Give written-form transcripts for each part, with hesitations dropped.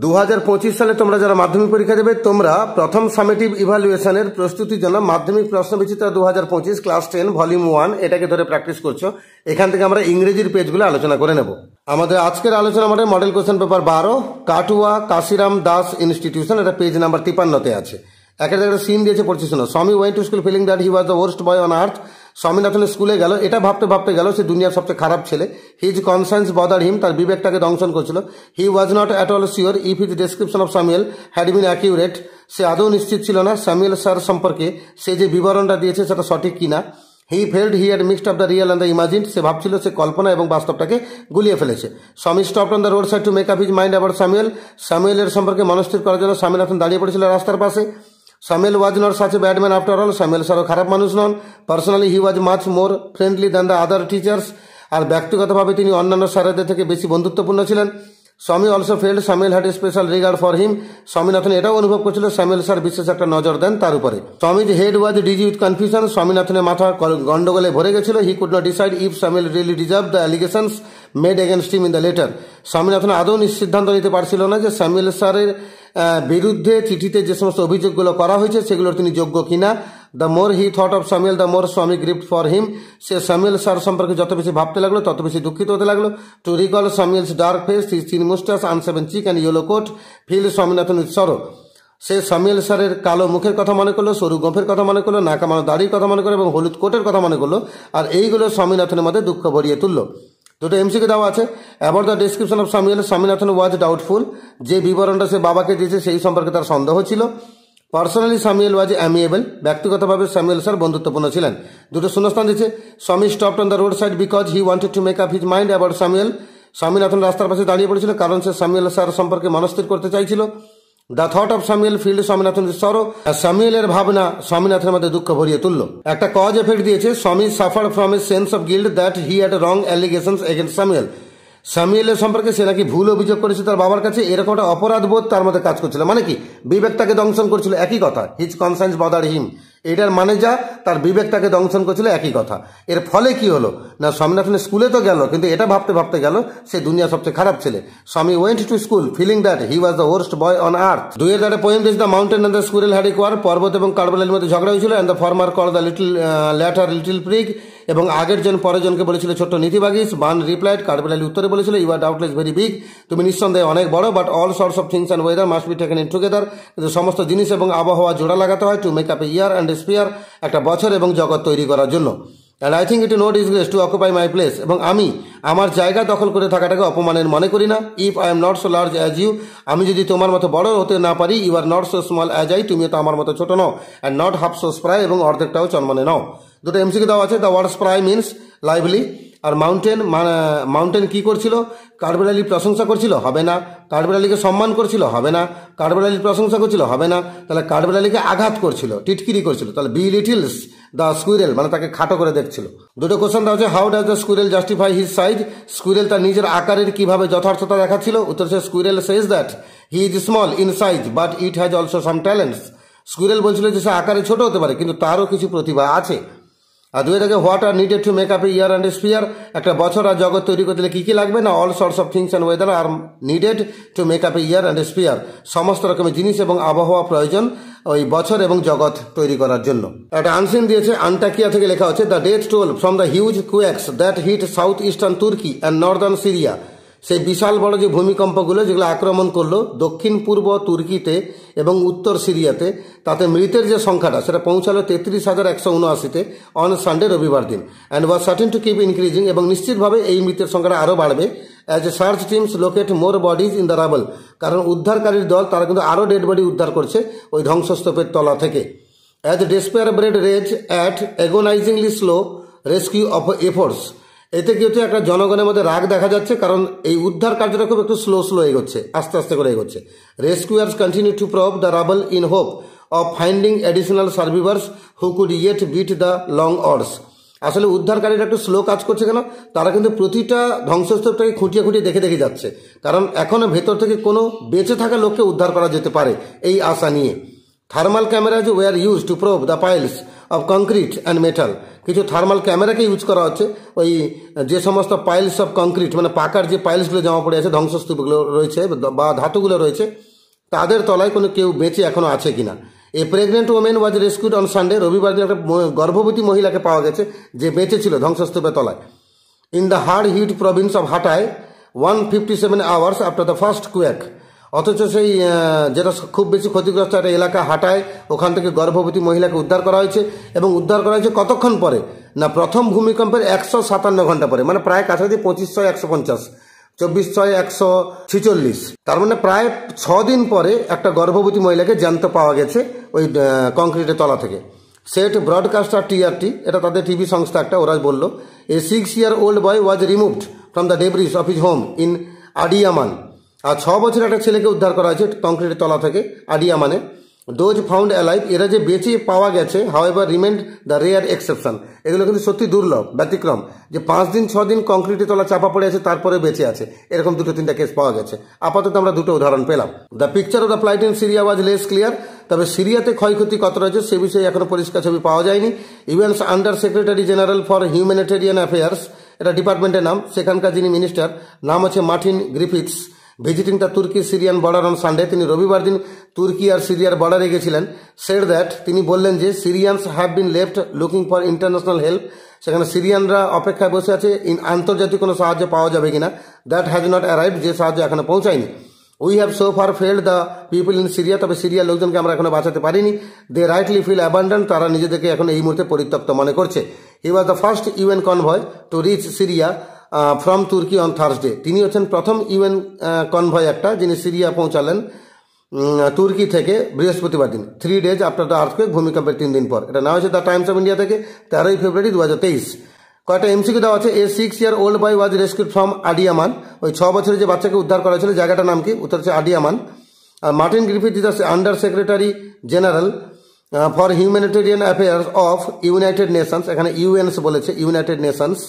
2025 সালে তোমরা যারা মাধ্যমিক পরীক্ষা দেবে তোমরা প্রথম সামেটিভ ইভালুয়েশনের প্রস্তুতির জন্য মাধ্যমিক প্রশ্নবিচিত্রা 2025 ক্লাস 10 ভলিউম 1 এটাকে ধরে প্র্যাকটিস করছো। এখান থেকে আমরা ইংরেজির পেজগুলো আলোচনা করে নেব। আমাদের আজকের আলোচনা model question paper 12 Katwa Kashiram Das institution, এটা পেজ নাম্বার 53-তে আছে। একটা সিন দিয়েছে, পড়ছি শোনো। Swami went to school feeling that he was the worst boy on earth. Swaminathan স্কুলে গেল, এটা ভাবতে ভাবতে গেল সে দুনিয়ার সবচেয়ে খারাপ ছেলে। হিজ কনসায়েন্স বদার হিম, তার বিবেকটাকে দংশন করছিল। He was not at all sure if his description of Samuel had been accurate. সে আদৌ নিশ্চিত ছিল না স্যামুয়েল স্যার সম্পর্কে সে যে বিবরণটা দিয়েছে সেটা সঠিক কিনা। He felt he had mixed up the real and the imagined. সে ভাবছিল সে কল্পনা এবং বাস্তবটাকে গুলিয়ে ফেলেছে। Swami stopped on the road side to make up his mind about Samuel. স্যামুয়েলের সম্পর্কে মনস্থির করার জন্য স্বামীনাথন দাঁড়িয়ে পড়েছিল রাস্তার পাশে। Samuel was not such a bad man after all. Samuel স্যারও খারাপ মানুষ নন। Personally he was much more friendly than the other teachers. আর ব্যক্তিগতভাবে তিনি অন্যান্য স্যারেদের থেকে বেশি বন্ধুত্বপূর্ণ ছিলেন। Swami also felt Samuel had a special regard for him. Swaminathan এটাও অনুভব করছিল স্যামুয়েল স্যার বিশেষ একটা নজর দেন তার উপরে। Swami's head was dizzy with confusion. স্বামীনাথনের মাথা গন্ডগোলে ভরে গেছিল। He could not decide if Samuel really deserve the allegations made against him in the letter. Swaminathan আদৌ সিদ্ধান্ত নিতে পারছিল না যে স্যামুয়েল স্যারের বিরুদ্ধে চিঠিতে যে সমস্ত অভিযোগগুলো করা হয়েছে সেগুলোর তিনি যোগ্য কিনা। The more he thought of Samuel the more Swami grieved for him. সে স্যামুয়েল স্যার সম্পর্কে যত বেশি ভাবতে লাগলো তত বেশি দুঃখিত হতে লাগলো। To recall Samuel's dark face, his thin moustache, unshaven cheek and yellow coat, fill Swaminathan with sorrow. সে স্যামুয়েল স্যারের কালো মুখের কথা মনে করলো, সরু গোঁফের কথা মনে করলো, নাকামানো দাড়ির কথা মনে করলো এবং হলুদ কোটের কথা মনে করলো। আর এইগুলো স্বামীনাথনের মধ্যে দুঃখ ভরিয়ে তুললো। দুটো এমসিকে দেওয়া আছে। About the description of Samuel, Swaminathan was doubtful. যে বিবরণটা সে বাবাকে দিয়েছে সেই সম্পর্কে তার সন্দেহ ছিল। Personally Samuel was amiable. ব্যক্তিগতভাবে স্যামুয়েল স্যার বন্ধুত্বপূর্ণ ছিলেন। দুটো শূন্যস্থান দিচ্ছে। Swami stopped on the road side because he wanted to make up his mind about Samuel. Swaminathan রাস্তার পাশে দাঁড়িয়ে পড়েছিল কারণ সে স্যামুয়েল স্যার সম্পর্কে মনস্থির করতে চাইছিল। The thought of Samuel field Swaminathan সরো। স্যামুয়েলের ভাবনা স্বামীনাথনের মধ্যে দুঃখ ভরিয়ে তুলল। একটা কজ এফেক্ট দিয়েছে। Swami suffer from a sense of guilt that he had wrong allegations against Samuel. স্যামুয়েলের সম্পর্কে সে নাকি ভুল অভিযোগ করেছে তার বাবার কাছে, এরকম একটা অপরাধ বোধ তার মধ্যে কাজ করছিল। মানে কি, বিবেকটাকে দংশন করছিল, একই কথা। হিজ কনসায়েন্স বদার হিম, এটার মানে যা তার বিবেকটাকে দংশন করছিল, একই কথা। এর ফলে কি হলো না, স্বামীনাথনের স্কুলে তো গেল কিন্তু এটা ভাবতে ভাবতে গেল সে দুনিয়া সবচেয়ে খারাপ ছেলে। Swami went to school feeling that he was the worst boy on earth. দুইয়ের দ্বারা poem this the mountain and the squirrel had a quarrel. পর্বত এবং কাঠবিড়ালির মধ্যে ঝগড়া হয়েছিল। And the former call the latter little prig. এবং আগের জন পরের জনকে বলেছিল ছোট্ট নীতিবাগিস। বান রিপ্লাইড, কাঠবিড়ালি উত্তরে বলেছিল, you are doubtless very big. তুমি নিঃসন্দেহে অনেক বড়, but all sorts of things and weather must be taken in together. কিন্তু সমস্ত জিনিস এবং আবহাওয়া জোড়া লাগাতে হয় to make up a year and sphere, একটা বছর এবং জগৎ তৈরি করার জন্য। And I think it no disgrace to occupy my place. এবং আমি আমার জায়গা দখল করে থাকাটাকে অপমানের মনে করি না। If I am not so large as you, আমি যদি তোমার মতো বড় হতে না পারি, you are not so small as I, তুমিও তো আমার মতো ছোট নও। And not half so spry, এবং অর্ধেকটাও চনমনে নও। দুটো এমসিকে দেওয়া আছে। The word spry means lively. আর মাউন্টেন কি করছিল? কাঠবিড়ালির প্রশংসা করছিল, হবে না। কাঠবিড়ালিকে সম্মান করছিল, হবে না। কাঠবিড়ালির প্রশংসা করছিল, হবে না। তাহলে কাঠবিড়ালিকে আঘাত করছিল, টিটকিরি করছিল, তাহলে বি লিটিলস দ্য স্কুইরেল, মানে তাকে খাটো করে দেখছিল। দুটো কোশ্চেন দেওয়া আছে। How does the squirrel justify his size? Squirrel তার নিজের আকারের কিভাবে যথার্থতা দেখাচ্ছিল? উত্তর সে squirrel says that he is small in size but it has also some talents. Squirrel বলছিল যে সে আকারে ছোট হতে পারে কিন্তু তারও কিছু প্রতিভা আছে। আর দুই থেকে what are needed to make up a year and sphere, একটা বছর আর জগৎ তৈরি করতে কি কি লাগবে না, all sorts of things and weather are needed to make up a year and spear, সমস্ত রকমের জিনিস এবং আবহাওয়া প্রয়োজন ওই বছর এবং জগৎ তৈরি করার জন্য। একটা আনসিন দিয়েছে, আন্টাকিয়া থেকে লেখা হচ্ছে, the death toll from the huge quakes that hit south eastern Turkey and northern Syria. সেই বিশাল বড় যে ভূমিকম্পগুলো যেগুলো আক্রমণ করলো দক্ষিণ পূর্ব তুর্কিতে এবং উত্তর সিরিয়াতে, তাতে মৃতের যে সংখ্যাটা সেটা পৌঁছালো 33,179-তে অন সানডে, রবিবার দিন। And was certain to keep increasing, এবং নিশ্চিতভাবে এই মৃতের সংখ্যাটা আরও বাড়বে। As a search teams locate more bodies in the rubble, কারণ উদ্ধারকারীর দল তারা কিন্তু আরও ডেড বডি উদ্ধার করছে ওই ধ্বংসস্তূপের তলা থেকে। As despair bred rage at agonisingly slow rescue of efforts, এতে কি হচ্ছে, একটা জনগণের মধ্যে রাগ দেখা যাচ্ছে কারণ এই উদ্ধার কার্যটা খুব একটু স্লো এগোচ্ছে, আস্তে আস্তে করে এগোচ্ছে। Rescuers continue to probe the rubble in hope of finding additional survivors who could yet beat the long odds. আসলে উদ্ধারকারীরা একটু স্লো কাজ করছে কেন, তারা কিন্তু প্রতিটা ধ্বংসস্তূপটাকে খুঁটিয়ে দেখে যাচ্ছে, কারণ এখনো ভেতর থেকে কোনো বেঁচে থাকা লোককে উদ্ধার করা যেতে পারে এই আশা নিয়ে। Thermal cameras were used to probe the piles of concrete and metal, কিছু থার্মাল ক্যামেরাকে ইউজ করা হচ্ছে ওই যে সমস্ত পাইলস অফ কংক্রিট মানে পাকার যে পাইলসগুলো জমা পড়ে আছে, ধ্বংসস্তূপগুলো রয়েছে বা ধাতুগুলো রয়েছে, তাদের তলায় কোনো কেউ বেঁচে এখনও আছে কিনা। A pregnant women was rescued on Sunday, রবিবার দিন একটা গর্ভবতী মহিলাকে পাওয়া গেছে যে বেঁচে ছিল ধ্বংসস্তূপের তলায়। In the hard hit province of Hatay 157 hours after the first quake, অথচ সেই যেটা খুব বেশি ক্ষতিগ্রস্ত একটা এলাকা হাটায়, ওখান থেকে গর্ভবতী মহিলাকে উদ্ধার করা হয়েছে এবং উদ্ধার করা হয়েছে কতক্ষণ পরে না প্রথম ভূমিকম্পের 157 ঘন্টা পরে, মানে প্রায় কাছাকাছি 2550, 24/146, তার মানে প্রায় 6 দিন পরে একটা গর্ভবতী মহিলাকে জ্যান্ত পাওয়া গেছে ওই কংক্রিটের তলা থেকে। সেট ব্রডকাস্টার টিআরটি, এটা তাদের টিভি সংস্থা একটা, ওরা বললো a 6-year-old boy was removed from the debris of his home in Adiyaman. আর 6 বছরের একটা ছেলেকে উদ্ধার করা হয়েছে কংক্রিটের তলা থেকে আডিয়ামানে। দোজ ফাউন্ড অ্যালাইভ, এরা যে বেঁচে পাওয়া গেছে, however remained the rare exception, এগুলো কিন্তু সত্যি দুর্লভ, ব্যতিক্রম, যে 5 দিন 6 দিন কংক্রিটের তলা চাপা পড়ে আছে তারপরে বেঁচে আছে, এরকম 2-3টা কেস পাওয়া গেছে। আপাতত আমরা 2টো উদাহরণ পেলাম। The picture of the flight in Syria was less clear, তবে সিরিয়াতে ক্ষয়ক্ষতি কত রয়েছে সে বিষয়ে এখনো পরিষ্কার ছবি পাওয়া যায়নি। UN's under secretary general for humanitarian affairs, এটা ডিপার্টমেন্টের নাম, সেখানকার যিনি মিনিস্টার নাম হচ্ছে Martin Griffiths, visiting the Turkey Syrian border on Sunday, তিনি রবিবার দিন তুর্কি আর সিরিয়ার বর্ডারে গেছিলেন। সেড দ্যাট, তিনি বললেন যে Syrians have been left looking for international help, সেখানে সিরিয়ানরা অপেক্ষায় বসে আছে আন্তর্জাতিক কোনো সাহায্য পাওয়া যাবে কিনা। দ্যাট হ্যাজ নট অ্যারাইভড, যে সাহায্য এখনো পৌঁছায়নি। We have so far failed the people in Syria, তবে সিরিয়ার লোকজনকে আমরা এখনো বাঁচাতে পারিনি। দে রাইটলি ফিল অ্যাবান্ডন, তারা নিজেদেরকে এখন এই মুহূর্তে পরিত্যক্ত মনে করছে। He was the first UN convoy to reach Syria from Turkey on Thursday, তিনি হচ্ছেন প্রথম ইউএন কনভয় একটা যিনি সিরিয়া পৌঁছালেন তুর্কি থেকে বৃহস্পতিবার দিন, 3 days আফটার দ্য আর্থকুয়েক, ভূমিকম্পের 3 দিন পর। এটা নেওয়া হয়েছে দ্য টাইমস অফ ইন্ডিয়া থেকে 13 ফেব্রুয়ারি 2023। কয়েকটা এমসিকিউ দেওয়া আছে। এ 6-year-old boy was rescued from আডিয়ামান, ওই 6 বছরের যে বাচ্চাকে উদ্ধার করা ছিল জায়গাটার নাম কি? উত্তর হচ্ছে আডিয়ামান। আর Martin Griffith is under secretary general for humanitarian affairs of United Nations, এখানে ইউএনস বলেছে, ইউনাইটেড নেশনস।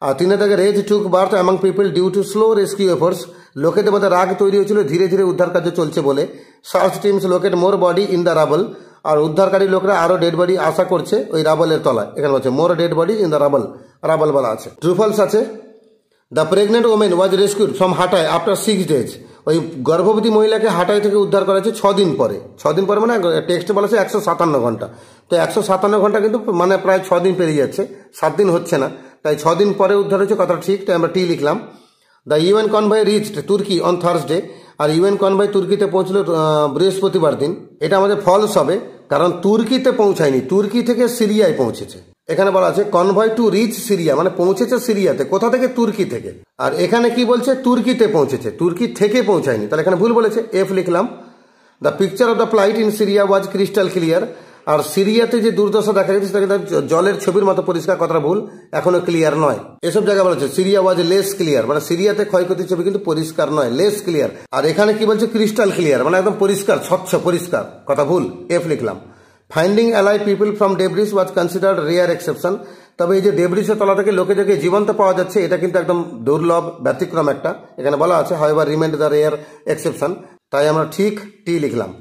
আর তিনি তাকে rage took birth among people due to slow rescue efforts, লোকেদের মধ্যে রাগ তৈরি হয়েছিল ধীরে ধীরে উদ্ধার কার্য চলছে বলে। Search teams locate more body in the rubble, আর উদ্ধারকারী লোকরা আরও ডেড বডি আশা করছে ওই রাবলের তলায়, এখানে বলছে more dead body in the rubble, rubble বলা আছে। ট্রুফলস আছে। The pregnant women was rescued from Hatay after 6 days, ওই গর্ভবতী মহিলাকে হাটাই থেকে উদ্ধার করা হয়েছে 6 দিন পরে। 6 দিন পরে মানে টেক্সটে বলা আছে 157 ঘন্টা, তো 157 ঘন্টা কিন্তু মানে প্রায় 6 দিন পেরিয়ে যাচ্ছে, 7 দিন হচ্ছে না, তাই 6 দিন পরে উদ্ধার হয়েছে, কথাটা ঠিক, তাই আমরা টি লিখলাম। The UN convoy reached Turkey on Thursday, আর ইউএন কনভয় তুর্কিতে পৌঁছল বৃহস্পতিবার দিন। এটা আমাদের ফলস হবে, কারণ তুর্কিতে পৌঁছায়নি, তুর্কি থেকে সিরিয়ায় পৌঁছেছে। এখানে বলা আছে কনভয় টু রিচ সিরিয়া, মানে পৌঁছেছে সিরিয়াতে। কোথা থেকে? তুর্কি থেকে। আর এখানে কি বলছে? তুর্কিতে পৌঁছেছে, তুর্কি থেকে পৌঁছায়নি, তাহলে এখানে ভুল বলেছে, এফ লিখলাম। The picture of the flight in Syria was crystal clear, আর সিরিয়াতে যে দুর্দশা দেখা যাচ্ছে সেটা জলের ছবির মতো পরিষ্কার, কথাটা ভুল, এখনো ক্লিয়ার নয়। এসব জায়গায় বলা হচ্ছে সিরিয়া ওয়াজ লেস ক্লিয়ার, মানে সিরিয়াতে ক্ষয়ক্ষতির ছবি কিন্তু পরিষ্কার নয়, লেস ক্লিয়ার। আর এখানে কি বলছে? ক্রিস্টাল ক্লিয়ার, মানে একদম পরিষ্কার, স্বচ্ছ পরিষ্কার, কথা ভুল, এফ লিখলাম। Finding alive people from debris was considered rare exception, তবে এই যে ডেব্রিসের তলা থেকে লোকেদেরকে জীবন্ত পাওয়া যাচ্ছে এটা কিন্তু একদম দুর্লভ, ব্যতিক্রম একটা, এখানে বলা আছে however remained the rare exception, তাই আমরা ঠিক টি লিখলাম।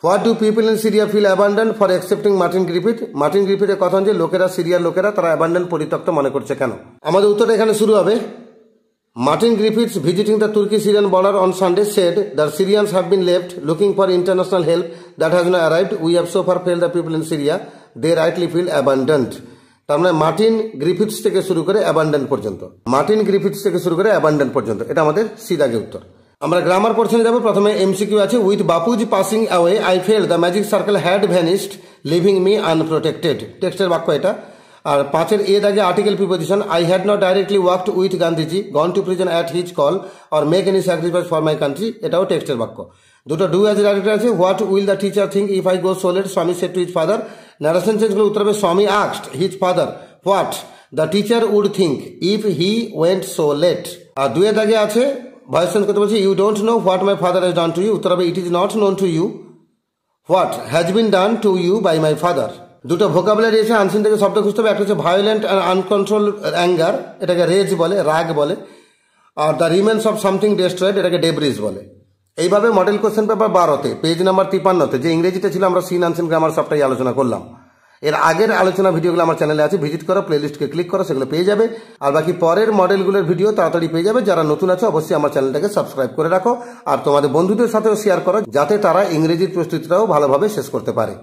What do people in Syria feel abandon for accepting Martin Griffith, মার্টিন গ্রিফিথের কথা যে লোকেরা, সিরিয়ার লোকেরা তারা অ্যাবান্ডন, পরিত্যক্ত মনে করছে কেন? আমাদের উত্তরটা এখানে শুরু হবে। Martin Griffiths visiting the Turkish-Syrian border on Sunday said that Syrians have been left looking for international help that has not arrived. We have so far failed the people in Syria. They rightly feel abandoned. তার মানে Martin Griffiths থেকে শুরু করে abandon পর্যন্ত, Martin Griffiths থেকে শুরু করে abandon পর্যন্ত, এটা আমাদের সিদাগে উত্তর। আমরা গ্রামার পোর্শনে যাব। প্রথমে এমসিকিউ আছে। With Bapu's passing away I felt the magic circle had vanished leaving me unprotected, টেক্সটের বাক্য এটা। আর 5-এর এ দাগে article preposition, I had not directly worked with Gandhiji, gone to prison at his call or make any sacrifice for my country, এটাও টেক্সটের বাক্য। দুটো ডু অ্যাজ ডাইরেক্টর আছে। What will the teacher think if I go so late, Swami said to his father. Narration চেঞ্জগুলো উত্তর হবে Swami asked his father what the teacher would think if he went so late. আর 2-এর দাগে আছে voice change করতে বলছি, you don't know what my father has done to you, উত্তর হবে it is not known to you what has been done to you by my father. দুটো vocabulary এসে আনসিন থেকে শব্দ খুঁজতে হবে। একটা হচ্ছে ভায়োলেন্ট অ্যান্ড আনকন্ট্রোল অ্যাঙ্গার, এটাকে রেজ বলে, রাগ বলে। আর the remains of something destroyed, এটাকে ডেব্রিজ বলে। এইভাবে মডেল কোশ্চেন পেপার 12-তে পেজ নাম্বার 53-তে যে ইংরেজিতে ছিল আমরা সিন আনসিন গ্রামার সবটাই আলোচনা করলাম। এর আগের আলোচনা ভিডিওগুলো আমার চ্যানেলে আছে, ভিজিট করো, প্লেলিস্টকে ক্লিক করো, সেগুলো পেয়ে যাবে। আর বাকি পরের মডেলগুলোর ভিডিও তাড়াতাড়ি পেয়ে যাবে। যারা নতুন আছে অবশ্যই আমার চ্যানেলটাকে সাবস্ক্রাইব করে রাখো আর তোমাদের বন্ধুদের সাথেও শেয়ার করো, যাতে তারা ইংরেজির প্রস্তুতিটাও ভালোভাবে শেষ করতে পারে।